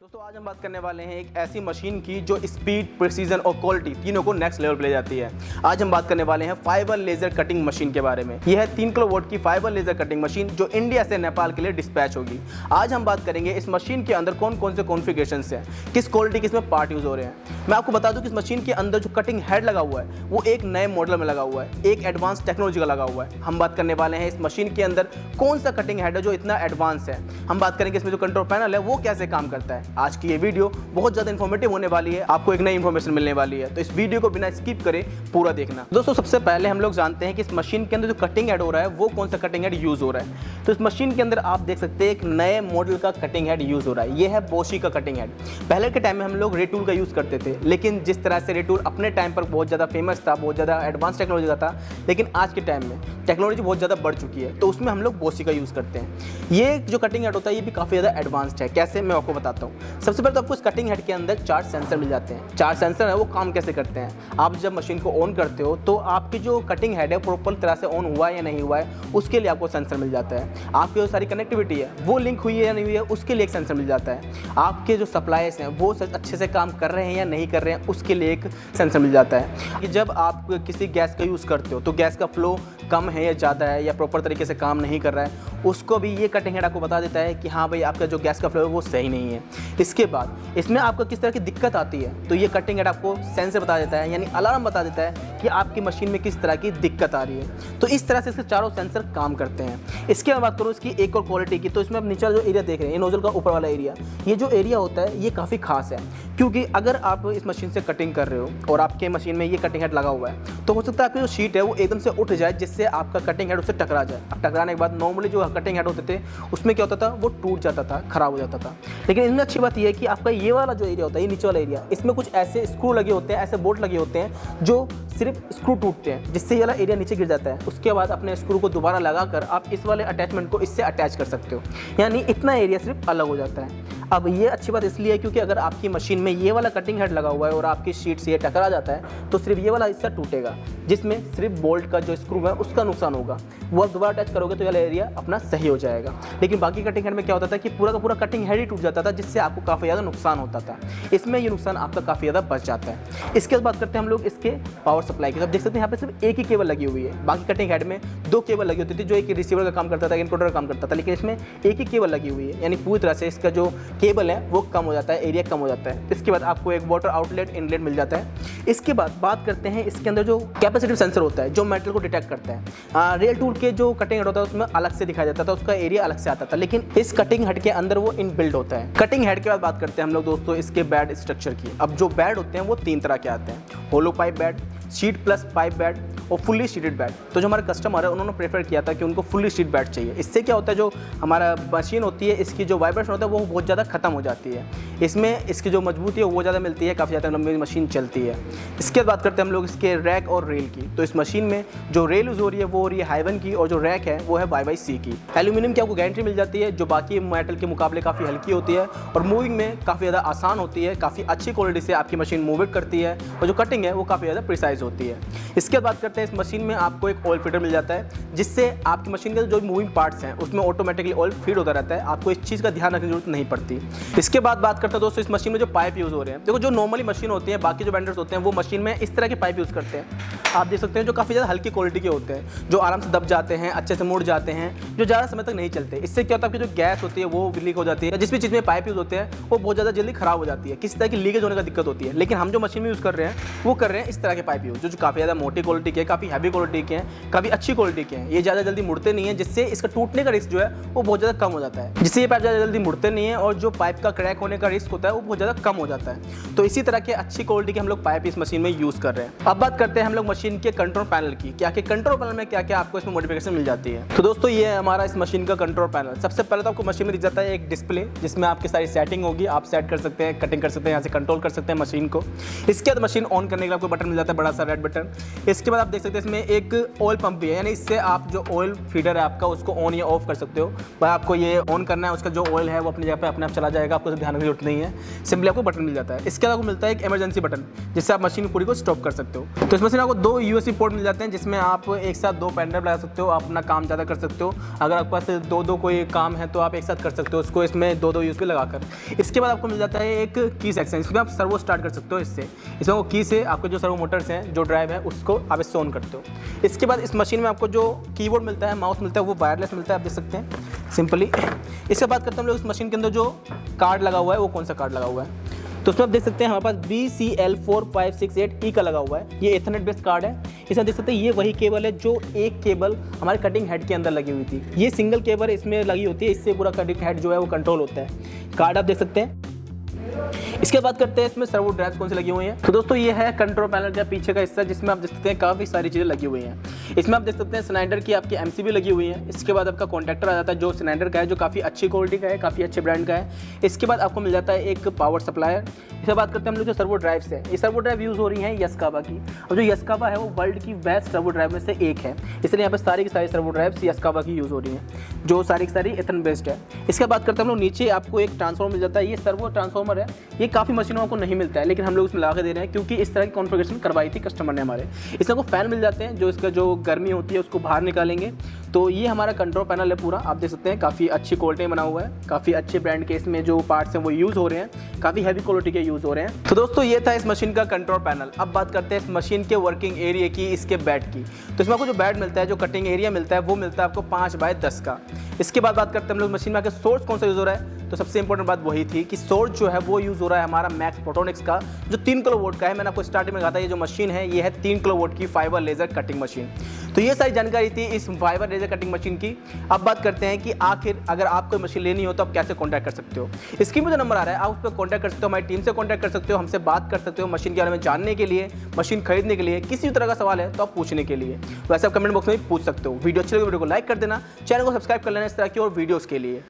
दोस्तों आज हम बात करने वाले हैं एक ऐसी मशीन की जो स्पीड, प्रिसीजन और क्वालिटी तीनों को नेक्स्ट लेवल पे ले जाती है। आज हम बात करने वाले हैं फाइबर लेजर कटिंग मशीन के बारे में। यह है 3 किलोवाट की फाइबर लेजर कटिंग मशीन जो इंडिया से नेपाल के लिए डिस्पैच होगी। आज हम बात करेंगे इस मशीन के अंदर कौन कौन से कॉन्फ़िगरेशन हैं, किस क्वालिटी के इसमें पार्ट यूज़ हो रहे हैं। मैं आपको बता दूं कि इस मशीन के अंदर जो कटिंग हेड लगा हुआ है वो एक नए मॉडल में लगा हुआ है, एक एडवांस टेक्नोलॉजी का लगा हुआ है। हम बात करने वाले हैं इस मशीन के अंदर कौन सा कटिंग हेड है जो इतना एडवांस है। हम बात करेंगे इसमें जो कंट्रोल पैनल है वो कैसे काम करता है। आज की ये वीडियो बहुत ज़्यादा इन्फॉर्मेटिव होने वाली है, आपको एक नई इन्फॉर्मेशन मिलने वाली है, तो इस वीडियो को बिना स्किप करे पूरा देखना। दोस्तों सबसे पहले हम लोग जानते हैं कि इस मशीन के अंदर जो कटिंग हेड हो रहा है वो कौन सा कटिंग हेड यूज़ हो रहा है। तो इस मशीन के अंदर आप देख सकते हैं एक नए मॉडल का कटिंग हेड यूज़ हो रहा है। ये है बोशी का कटिंग हेड। पहले के टाइम में हम लोग रेटूल का यूज़ करते थे, लेकिन जिस तरह से रेटूल अपने टाइम पर बहुत ज़्यादा फेमस था, बहुत ज़्यादा एडवांस टेक्नोलॉजी का था, लेकिन आज के टाइम में टेक्नोलॉजी बहुत ज़्यादा बढ़ चुकी है, तो उसमें हम लोग बोशी का यूज़ करते हैं। ये जो कटिंग हेड होता है ये भी काफ़ी ज़्यादा एडवांस्ड है। कैसे, मैं आपको बताता हूँ। सबसे पहले तो आपको इस कटिंग हेड के अंदर 4 सेंसर मिल जाते हैं। 4 सेंसर है वो काम कैसे करते हैं। आप जब मशीन को ऑन करते हो तो आपकी जो कटिंग हेड है प्रॉपर तरह से ऑन हुआ है या नहीं हुआ है उसके लिए आपको सेंसर मिल जाता है। आपकी जो सारी कनेक्टिविटी है वो लिंक हुई है या नहीं हुई है उसके लिए एक सेंसर मिल जाता है। आपके जो सप्लायर्स हैं वो अच्छे से काम कर रहे हैं या नहीं कर रहे हैं उसके लिए एक सेंसर मिल जाता है। कि जब आप किसी गैस का यूज़ करते हो तो गैस का फ्लो कम है या ज़्यादा है या प्रॉपर तरीके से काम नहीं कर रहा है, उसको भी ये कटिंग हेड आपको बता देता है कि हाँ भाई आपका जो गैस का फ्लो है वो सही नहीं है। इसके बाद इसमें आपको किस तरह की दिक्कत आती है तो ये कटिंग हेड आपको सेंसर बता देता है, यानी अलार्म बता देता है कि आपकी मशीन में किस तरह की दिक्कत आ रही है। तो इस तरह से इसके चारों सेंसर काम करते हैं। इसके बाद बात करूँ इसकी एक और क्वालिटी की, तो इसमें आप नीचे जो एरिया देख रहे हैं नोजल का ऊपर वाला एरिया, ये जो एरिया होता है ये काफ़ी खास है, क्योंकि अगर आप इस मशीन से कटिंग कर रहे हो और आपके मशीन में ये कटिंग हेड लगा हुआ है तो हो सकता है आपकी जो शीट है वो एकदम से उठ जाए जिससे आपका कटिंग हेड उससे टकरा जाए। अब टकराने के बाद नॉर्मली जो कटिंग हेड होते थे उसमें क्या होता था वो टूट जाता था, खराब हो जाता था। लेकिन इसमें अच्छी बात यह है कि आपका ये वाला जो एरिया होता है, ये नीचे वाला एरिया, इसमें कुछ ऐसे स्क्रू लगे होते हैं, ऐसे बोल्ट लगे होते हैं जो सिर्फ स्क्रू टूटते हैं जिससे ये वाला एरिया नीचे गिर जाता है। उसके बाद अपने स्क्रू को दोबारा लगाकर आप इस वाले अटैचमेंट को इससे अटैच कर सकते हो, यानी इतना एरिया सिर्फ अलग हो जाता है। अब ये अच्छी बात इसलिए है क्योंकि अगर आपकी मशीन में ये वाला कटिंग हेड लगा हुआ है और आपकी शीट से ये टकरा जाता है तो सिर्फ ये वाला हिस्सा टूटेगा, जिसमें सिर्फ बोल्ट का जो स्क्रू है उसका नुकसान होगा। वो आप दोबारा अटैच करोगे तो ये वाला एरिया अपना सही हो जाएगा। लेकिन बाकी कटिंग हेड में क्या होता था कि पूरा का पूरा कटिंग हेड ही टूट जाता था, जिससे आपको काफ़ी ज़्यादा नुकसान होता था। इसमें ये नुकसान आपका काफ़ी ज़्यादा बच जाता है। इसके बाद बात करते हैं हम लोग इसके पावर सप्लाई की। आप देख सकते हैं यहाँ पे सिर्फ एक ही केबल लगी हुई है। बाकी कटिंग हेड में 2 केबल लगी होती थी, जो एक रिसीवर का काम करता था, इनकोडर का काम करता था, लेकिन इसमें एक ही केबल लगी हुई है, यानी पूरी तरह से इसका जो केबल है वो कम हो जाता है, एरिया कम हो जाता है। इसके बाद आपको एक वाटर आउटलेट इनलेट मिल जाता है। इसके बाद बात करते हैं इसके अंदर जो कैपेसिटिव सेंसर होता है जो मेटल को डिटेक्ट करता है। रियल टूल के जो कटिंग हेड होता है उसमें अलग से दिखाया जाता था, उसका एरिया अलग से आता था, लेकिन इस कटिंग हेड के अंदर वो इनबिल्ट होता है। कटिंग हेड के बाद बात करते हैं हम लोग दोस्तों इसके बेड स्ट्रक्चर की। अब जो बेड होते हैं वो 3 तरह के आते हैं, hollow pipe bed, sheet plus pipe bed और फुल्ली शीटेड बेड। तो जो हमारे कस्टमर है उन्होंने प्रेफर किया था कि उनको फुल्ली शीट बेड चाहिए। इससे क्या होता है जो हमारा मशीन होती है इसकी जो वाइब्रेशन होता है वो बहुत ज़्यादा खत्म हो जाती है, इसमें इसकी जो मजबूती है वो ज़्यादा मिलती है, काफ़ी ज़्यादा लंबी मशीन चलती है। इसके बाद बात करते हैं हम लोग इसके रैक और रेल की। तो इस मशीन में जो रेल यूज़ हो रही है वो हो रही है हाइवन की और जो रैक है वो है YYC की। एल्यूमिनियम की आपको गारंटी मिल जाती है जो बाकी मेटल के मुकाबले काफ़ी हल्की होती है और मूविंग में काफ़ी ज़्यादा आसान होती है, काफ़ी अच्छी क्वालिटी से आपकी मशीन मूव करती है और जो कटिंग है वो काफ़ी ज़्यादा प्रिसाइज होती है। इसके बाद करते हैं इस मशीन में आपको एक ऑयल फीडर मिल जाता है जिससे आपकी मशीन के जो मूविंग पार्ट्स हैं उसमें ऑटोमेटिकली ऑयल फीड होता रहता है, आपको इस चीज़ का ध्यान रखने की जरूरत नहीं पड़ती। इसके बाद बात करते हैं दोस्तों इस मशीन में जो पाइप यूज़ हो रहे हैं। देखो जो नॉर्मली मशीन होती है बाकी जो वेंडर्स होते हैं वो मशीन में इस तरह के पाइप यूज़ करते हैं। आप देख सकते हैं जो काफ़ी ज़्यादा हल्की क्वालिटी के होते हैं, जो आराम से दब जाते हैं, अच्छे से मुड़ जाते हैं, जो ज़्यादा समय तक नहीं चलते। इससे क्या होता है आपकी जो गैस होती है वो लीक हो जाती है, जिस भी चीज़ में पाइप यूज़ होते हैं वो बहुत ज़्यादा जल्दी खराब हो जाती है, किसी तरह की लीकेज होने का दिक्कत होती है। लेकिन हम जो मशीन में यूज़ कर रहे हैं वो कर रहे हैं इस तरह के पाइप यूज़ जो काफ़ी ज़्यादा मोटी क्वालिटी के, काफ़ी हैवी क्वालिटी के हैं, काफ़ी अच्छी क्वालिटी के हैं। ये ज़्यादा जल्दी मुड़ते नहीं है, जिससे इसका टूटने का रिस्क जो है वो बहुत ज़्यादा कम हो जाता है, जिससे ये पाइप ज़्यादा जल्दी मुड़ते नहीं है और जो पाइप का क्रैक होने का रिस्क होता है वो बहुत ज़्यादा कम हो जाता है। तो इसी तरह के अच्छी क्वालिटी के हम लोग पाइप इस मशीन में यूज़ कर रहे हैं। अब बात करते हैं हम लोग मशीन के कंट्रोल पैनल की। क्या कि कंट्रोल पैनल में क्या क्या आपको इसमें मॉडिफिकेशन मिल जाती है। तो दोस्तों ये है हमारा इस मशीन का कंट्रोल पैनल। सबसे पहले तो आपको मशीन में दिख जाता है एक डिस्प्ले जिसमें आपकी सारी सेटिंग होगी, आप सेट कर सकते हैं, कटिंग कर सकते हैं, यहाँ से कंट्रोल कर सकते हैं मशीन को। इसके बाद मशीन ऑन करने के लिए आपको बटन मिल जाता है, बड़ा सा रेड बटन। इसके बाद आप देख सकते हैं इसमें एक ऑयल पंप भी है, यानी इससे आप जो ऑयल फीडर है आपका उसको ऑन या ऑफ कर सकते हो। भाई आपको ये ऑन करना है, उसका जो ऑयल है वो अपनी जगह पे अपने आप चला जाएगा, आपको ध्यान रखने की जरूरत नहीं है, सिंपली आपको बटन मिल जाता है। इसके अलावा मिलता है एक इमरजेंसी बटन, जिससे आप मशीन पूरी को स्टॉप कर सकते हो। तो इस मशीन आपको 2 USB पोर्ट मिल जाते हैं, जिसमें आप एक साथ 2 पेन ड्राइव लगा सकते हो, आप अपना काम ज़्यादा कर सकते हो। अगर आपके पास 2 कोई काम है तो आप एक साथ कर सकते हो उसको इसमें 2 USB लगाकर। इसके बाद आपको मिल जाता है एक की सेक्शन, इसमें आप सर्वो स्टार्ट कर सकते हो। इसमें वो की से आपके जो सर्वो मोटर्स हैं, जो ड्राइव है, उसको आप इससे ऑन करते हो। इसके बाद इस मशीन में आपको जो कीबोर्ड मिलता है, माउस मिलता है, वो वायरलेस मिलता है, आप देख सकते हैं सिंपली। इसके बाद करते हैं हम लोग इस मशीन के अंदर जो कार्ड लगा हुआ है वो कौन सा कार्ड लगा हुआ है। तो उसमें आप देख सकते हैं हमारे पास BCL4568E का लगा हुआ है। ये एथरनेट बेस्ड कार्ड है। इसमें देख सकते हैं ये वही केबल है जो एक केबल हमारे कटिंग हेड के अंदर लगी हुई थी। ये सिंगल केबल इसमें लगी होती है, इससे पूरा कटिंग हेड जो है वो कंट्रोल होता है। कार्ड आप देख सकते हैं। इसके बाद करते हैं इसमें सर्वो ड्राइव्स कौन सी लगी हुई हैं। तो दोस्तों ये है कंट्रोल पैनल का पीछे का हिस्सा, जिसमें आप देख सकते हैं काफ़ी सारी चीज़ें लगी हुई हैं। इसमें आप देख सकते हैं स्नाइडर की आपकी MCB लगी हुई है। इसके बाद आपका कॉन्टैक्टर आ जाता है जो स्नाइडर का है, जो काफ़ी अच्छी क्वालिटी का है, काफ़ी अच्छे ब्रांड का है। इसके बाद आपको मिल जाता है एक पावर सप्लायर। इसके बाद करते हैं हम लोग जो सर्वो ड्राइव्स है। ये सर्वो ड्राइव यूज़ हो रही है यस्कावा की, और जो यस्कावा है वो वर्ल्ड की बेस्ट सर्वो ड्राइव में से एक है। इसलिए यहाँ पर सारी की सारी सर्वो ड्राइव्स यस्कावा की यूज़ हो रही हैं, जो सारी की सारी एथरनेट बेस्ड है। इसके बाद करते हैं हम लोग नीचे आपको एक ट्रांसफॉर्मर मिल जाता है। ये सर्वो ट्रांसफॉर्मर है, ये काफ़ी मशीनों को नहीं मिलता है, लेकिन हम लोग इसमें ला के दे रहे हैं क्योंकि इस तरह की कॉन्फ़िगरेशन करवाई थी कस्टमर ने हमारे। इसमें को फैन मिल जाते हैं जो इसका जो गर्मी होती है उसको बाहर निकालेंगे। तो ये हमारा कंट्रोल पैनल है पूरा, आप देख सकते हैं काफ़ी अच्छी क्वालिटी में बना हुआ है, काफ़ी अच्छे ब्रांड के इसमें जो पार्ट्स हैं वो यूज़ हो रहे हैं, काफ़ी हैवी क्वालिटी के यूज़ हो रहे हैं। तो दोस्तों ये था इस मशीन का कंट्रोल पैनल। अब बात करते हैं इस मशीन के वर्किंग एरिया की, इसके बेड की। तो इसमें आपको जो बेड मिलता है, जो कटिंग एरिया मिलता है, वो मिलता है आपको 5x10 का। इसके बाद बात करते हैं हम लोग मशीन में आके सोर्स कौन सा यूज़ हो रहा है। तो सबसे इंपॉर्टेंट बात वही थी कि सोर्स जो है वो यूज़ हो रहा है हमारा मैक्स फोटोनिक्स का, जो 3 किलोवाट का है। मैंने आपको स्टार्टिंग में कहा था ये जो मशीन है ये है 3 किलोवाट की फाइबर लेज़र कटिंग मशीन। तो ये सारी जानकारी थी इस फाइबर लेज़र कटिंग मशीन की। अब बात करते हैं कि आखिर अगर आप कोई मशीन लेनी हो तो आप कैसे कॉन्टैक्ट कर सकते हो। स्क्रीन पर जो नंबर आ रहा है आप उस पर कॉन्टैक्ट कर सकते हो, हमारी टीम से कॉन्टैक्ट कर सकते हो, हमसे बात कर सकते हो मशीन के बारे में जानने के लिए, मशीन खरीदने के लिए। किसी तरह का सवाल है तो आप पूछने के लिए वैसे आप कमेंट बॉक्स में भी पूछ सकते हो। वीडियो अच्छी लगे वीडियो को लाइक कर देना, चैनल को सब्सक्राइब कर लेना इस तरह की और वीडियोज़ के लिए।